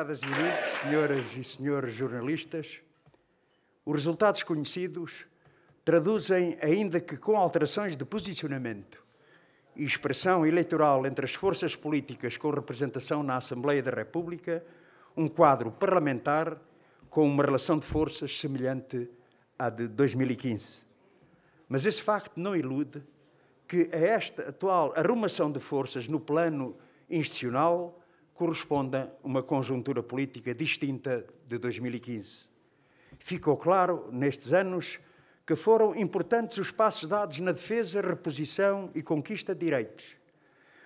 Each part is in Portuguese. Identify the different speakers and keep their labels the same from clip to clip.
Speaker 1: caras amigos, senhoras e senhores jornalistas, os resultados conhecidos traduzem, ainda que com alterações de posicionamento e expressão eleitoral entre as forças políticas com representação na Assembleia da República, um quadro parlamentar com uma relação de forças semelhante à de 2015. Mas esse facto não ilude que a esta atual arrumação de forças no plano institucional corresponda uma conjuntura política distinta de 2015. Ficou claro, nestes anos, que foram importantes os passos dados na defesa, reposição e conquista de direitos,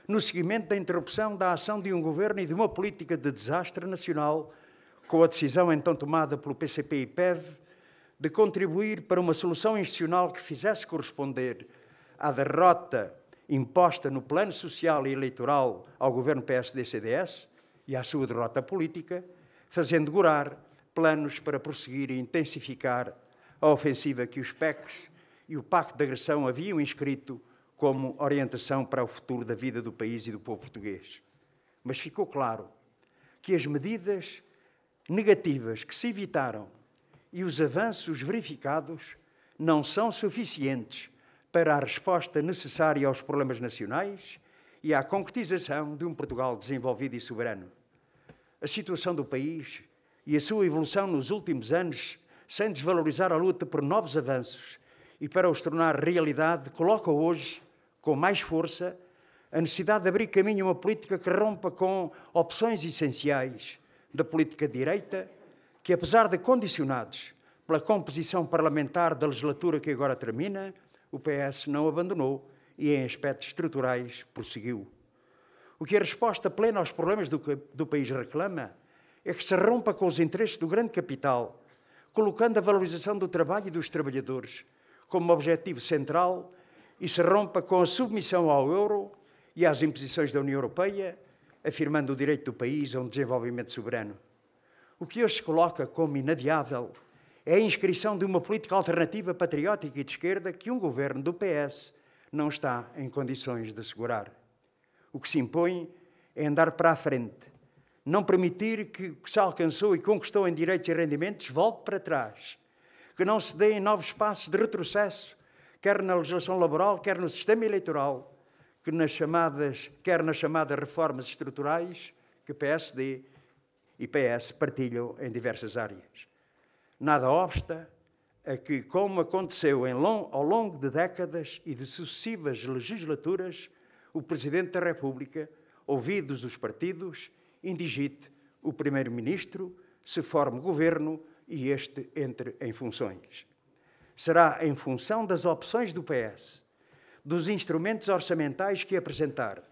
Speaker 1: no seguimento da interrupção da ação de um governo e de uma política de desastre nacional, com a decisão então tomada pelo PCP e PEV de contribuir para uma solução institucional que fizesse corresponder à derrota imposta no plano social e eleitoral ao governo PSD-CDS e à sua derrota política, fazendo gorar planos para prosseguir e intensificar a ofensiva que os PECs e o Pacto de Agressão haviam inscrito como orientação para o futuro da vida do país e do povo português. Mas ficou claro que as medidas negativas que se evitaram e os avanços verificados não são suficientes para a resposta necessária aos problemas nacionais e à concretização de um Portugal desenvolvido e soberano. A situação do país e a sua evolução nos últimos anos, sem desvalorizar a luta por novos avanços e para os tornar realidade, coloca hoje, com mais força, a necessidade de abrir caminho a uma política que rompa com opções essenciais da política de direita, que, apesar de condicionados pela composição parlamentar da legislatura que agora termina, o PS não abandonou e, em aspectos estruturais, prosseguiu. O que a resposta plena aos problemas do país reclama é que se rompa com os interesses do grande capital, colocando a valorização do trabalho e dos trabalhadores como objetivo central e se rompa com a submissão ao euro e às imposições da União Europeia, afirmando o direito do país a um desenvolvimento soberano. O que hoje se coloca como inadiável é a inscrição de uma política alternativa patriótica e de esquerda que um governo do PS não está em condições de assegurar. O que se impõe é andar para a frente, não permitir que o que se alcançou e conquistou em direitos e rendimentos volte para trás, que não se deem novos passos de retrocesso, quer na legislação laboral, quer no sistema eleitoral, quer nas chamadas reformas estruturais que PSD e PS partilham em diversas áreas. Nada obsta a que, como aconteceu ao longo de décadas e de sucessivas legislaturas, o Presidente da República, ouvidos os partidos, indigite o Primeiro-Ministro, se forme governo e este entre em funções. Será em função das opções do PS, dos instrumentos orçamentais que apresentar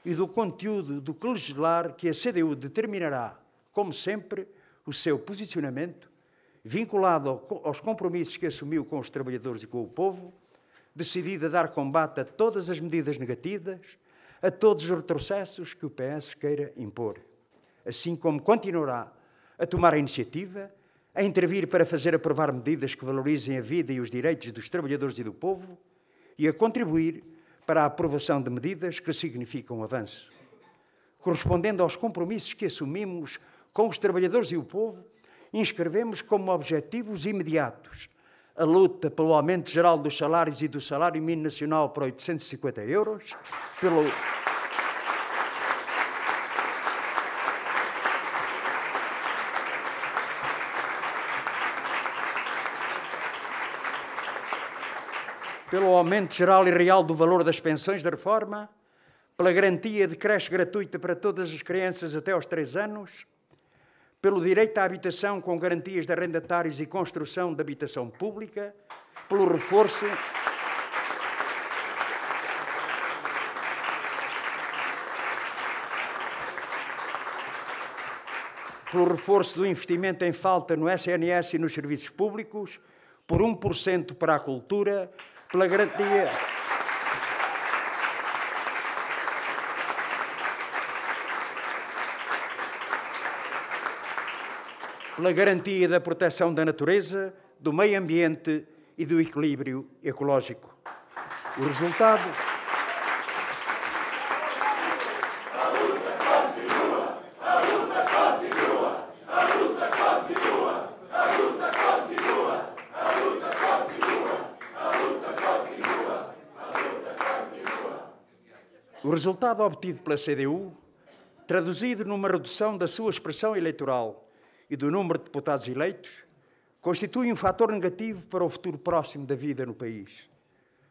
Speaker 1: e do conteúdo do que legislar que a CDU determinará, como sempre, o seu posicionamento, vinculado aos compromissos que assumiu com os trabalhadores e com o povo, decidida a dar combate a todas as medidas negativas, a todos os retrocessos que o PS queira impor. Assim como continuará a tomar a iniciativa, a intervir para fazer aprovar medidas que valorizem a vida e os direitos dos trabalhadores e do povo e a contribuir para a aprovação de medidas que significam avanço. Correspondendo aos compromissos que assumimos com os trabalhadores e o povo, inscrevemos como objetivos imediatos a luta pelo aumento geral dos salários e do salário mínimo nacional para 850 euros, pelo aumento geral e real do valor das pensões da reforma, pela garantia de creche gratuita para todas as crianças até aos 3 anos, pelo direito à habitação com garantias de arrendatários e construção de habitação pública, pelo reforço do investimento em falta no SNS e nos serviços públicos, por 1% para a cultura, pela garantia da proteção da natureza, do meio ambiente e do equilíbrio ecológico. O resultado
Speaker 2: A luta continua!
Speaker 1: O resultado obtido pela CDU, traduzido numa redução da sua expressão eleitoral e do número de deputados eleitos, constitui um fator negativo para o futuro próximo da vida no país.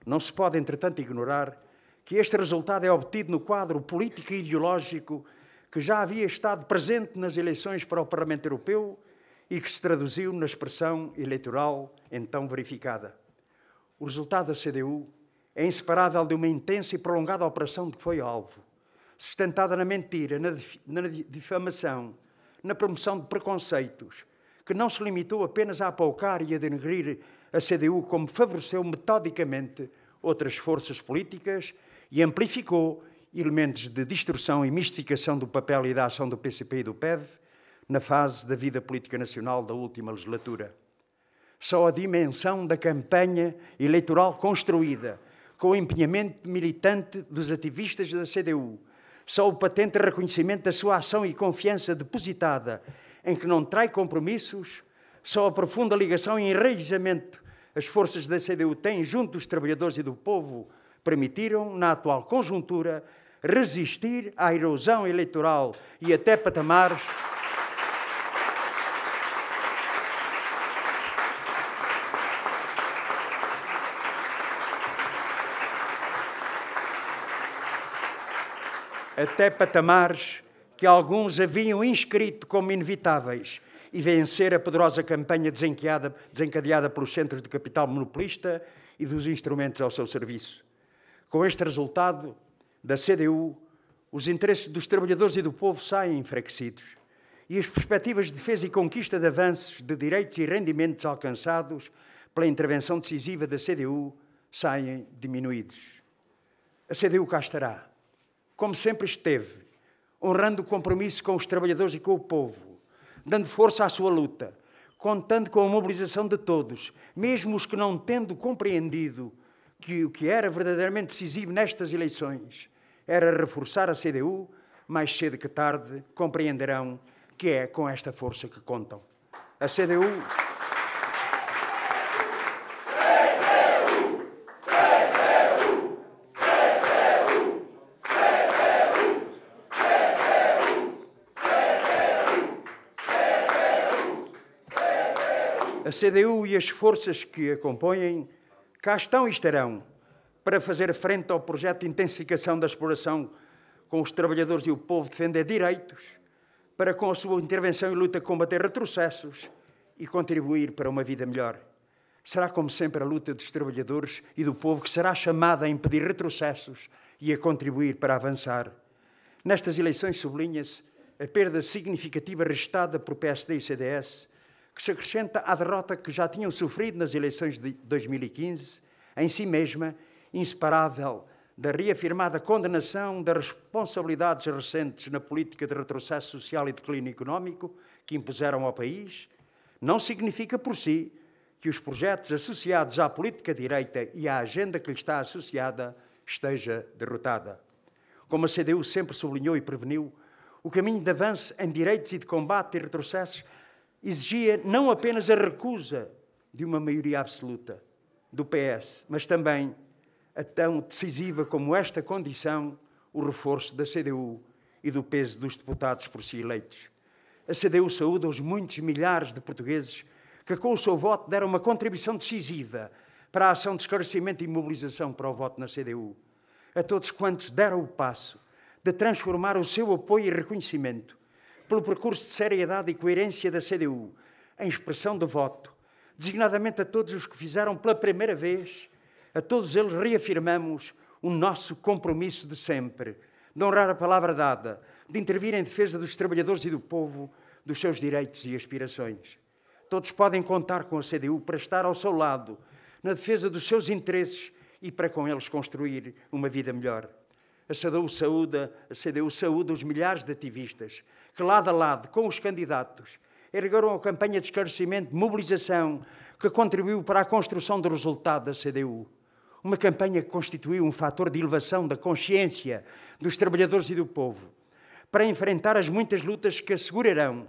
Speaker 1: Não se pode, entretanto, ignorar que este resultado é obtido no quadro político e ideológico que já havia estado presente nas eleições para o Parlamento Europeu e que se traduziu na expressão eleitoral então verificada. O resultado da CDU é inseparável de uma intensa e prolongada operação de que foi alvo, sustentada na mentira, na difamação, na promoção de preconceitos, que não se limitou apenas a apaucar e a denegrir a CDU, como favoreceu metodicamente outras forças políticas e amplificou elementos de distorção e mistificação do papel e da ação do PCP e do PEV na fase da vida política nacional da última legislatura. Só a dimensão da campanha eleitoral construída com o empenhamento militante dos ativistas da CDU, só o patente reconhecimento da sua ação e confiança depositada em que não trai compromissos, só a profunda ligação e enraizamento as forças da CDU têm junto dos trabalhadores e do povo permitiram, na atual conjuntura, resistir à erosão eleitoral e até patamares que alguns haviam inscrito como inevitáveis e vencer a poderosa campanha desencadeada pelos centros de capital monopolista e dos instrumentos ao seu serviço. Com este resultado da CDU, os interesses dos trabalhadores e do povo saem enfraquecidos e as perspectivas de defesa e conquista de avanços de direitos e rendimentos alcançados pela intervenção decisiva da CDU saem diminuídos. A CDU cá estará, como sempre esteve, honrando o compromisso com os trabalhadores e com o povo, dando força à sua luta, contando com a mobilização de todos, mesmo os que não tendo compreendido que o que era verdadeiramente decisivo nestas eleições era reforçar a CDU, mais cedo que tarde compreenderão que é com esta força que contam. A CDU... A CDU e as forças que a compõem cá estão e estarão para fazer frente ao projeto de intensificação da exploração com os trabalhadores e o povo defender direitos, para com a sua intervenção e luta combater retrocessos e contribuir para uma vida melhor. Será, como sempre, a luta dos trabalhadores e do povo que será chamada a impedir retrocessos e a contribuir para avançar. Nestas eleições sublinha-se a perda significativa registada por PSD e CDS, que se acrescenta à derrota que já tinham sofrido nas eleições de 2015, em si mesma, inseparável da reafirmada condenação das responsabilidades recentes na política de retrocesso social e declínio económico que impuseram ao país, não significa por si que os projetos associados à política direita e à agenda que lhe está associada esteja derrotada. Como a CDU sempre sublinhou e preveniu, o caminho de avanço em direitos e de combate e retrocessos exigia não apenas a recusa de uma maioria absoluta do PS, mas também a tão decisiva como esta condição, o reforço da CDU e do peso dos deputados por si eleitos. A CDU saúda os muitos milhares de portugueses que com o seu voto deram uma contribuição decisiva para a ação de esclarecimento e mobilização para o voto na CDU. A todos quantos deram o passo de transformar o seu apoio e reconhecimento pelo percurso de seriedade e coerência da CDU em expressão de voto, designadamente a todos os que fizeram pela primeira vez, a todos eles reafirmamos o nosso compromisso de sempre, de honrar a palavra dada, de intervir em defesa dos trabalhadores e do povo, dos seus direitos e aspirações. Todos podem contar com a CDU para estar ao seu lado, na defesa dos seus interesses e para com eles construir uma vida melhor. A CDU saúda os milhares de ativistas que, lado a lado com os candidatos, ergueram a campanha de esclarecimento, de mobilização, que contribuiu para a construção do resultado da CDU. Uma campanha que constituiu um fator de elevação da consciência dos trabalhadores e do povo, para enfrentar as muitas lutas que assegurarão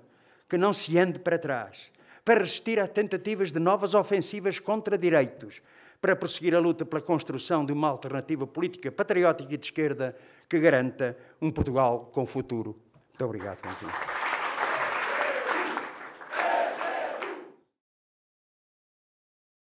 Speaker 1: que não se ande para trás, para resistir a tentativas de novas ofensivas contra direitos, para prosseguir a luta pela construção de uma alternativa política patriótica e de esquerda que garanta um Portugal com futuro. Muito obrigado.